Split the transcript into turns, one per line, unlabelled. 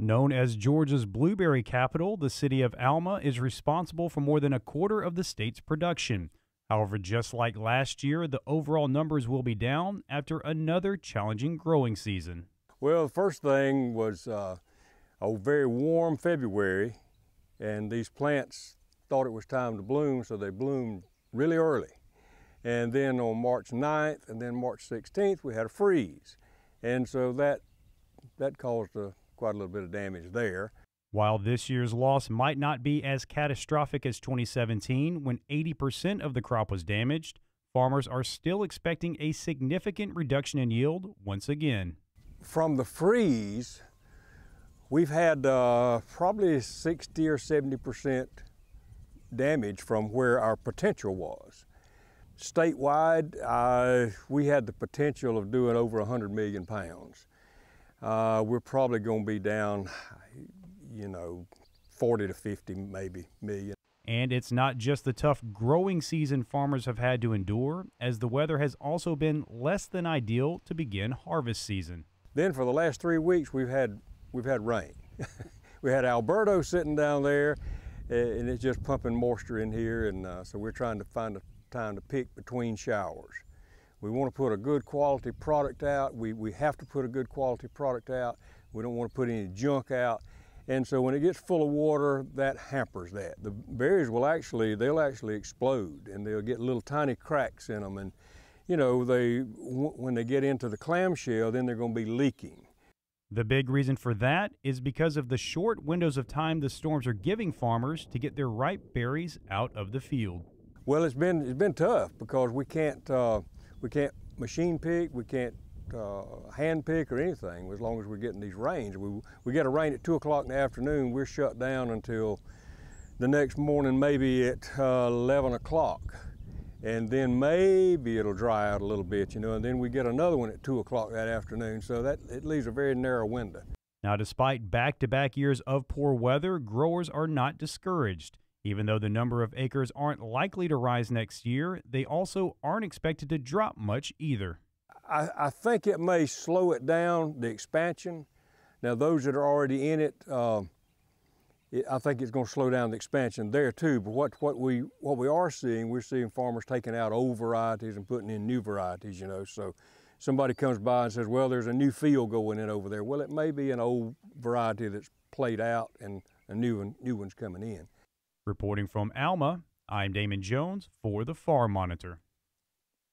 Known as Georgia's blueberry capital, the city of Alma is responsible for more than a quarter of the state's production. However, just like last year, the overall numbers will be down after another challenging growing season.
Well, the first thing was a very warm February, and these plants thought it was time to bloom, so they bloomed really early. And then on March 9th and then March 16th, we had a freeze. And so that caused quite a little bit of damage there.
While this year's loss might not be as catastrophic as 2017, when 80% of the crop was damaged, farmers are still expecting a significant reduction in yield once again.
From the freeze, we've had probably 60 or 70% damage from where our potential was. Statewide, we had the potential of doing over 100 million pounds. We're probably going to be down, 40 to 50 maybe million.
And it's not just the tough growing season farmers have had to endure, as the weather has also been less than ideal to begin harvest season.
Then for the last 3 weeks, we've had rain. We had Alberto sitting down there, and it's just pumping moisture in here, and so we're trying to find a time to pick between showers. We want to put a good quality product out. We have to put a good quality product out. We don't want to put any junk out. And so when it gets full of water, that hampers that. The berries they'll actually explode, and they'll get little tiny cracks in them. And when they get into the clamshell, then they're going to be leaking.
The big reason for that is because of the short windows of time the storms are giving farmers to get their ripe berries out of the field.
Well, it's been tough because we can't machine pick, we can't hand pick or anything as long as we're getting these rains. We get a rain at 2 o'clock in the afternoon, we're shut down until the next morning, maybe at 11 o'clock. And then maybe it'll dry out a little bit, and then we get another one at 2 o'clock that afternoon. So it leaves a very narrow window.
Now, despite back-to-back years of poor weather, growers are not discouraged. Even though the number of acres aren't likely to rise next year, they also aren't expected to drop much either.
I think it may slow it down, the expansion. Now, those that are already in it, I think it's going to slow down the expansion there too. But what we are seeing, we're seeing farmers taking out old varieties and putting in new varieties. So somebody comes by and says, "Well, there's a new field going in over there." Well, it may be an old variety that's played out and a new one's coming in.
Reporting from Alma, I'm Damon Jones for the Farm Monitor.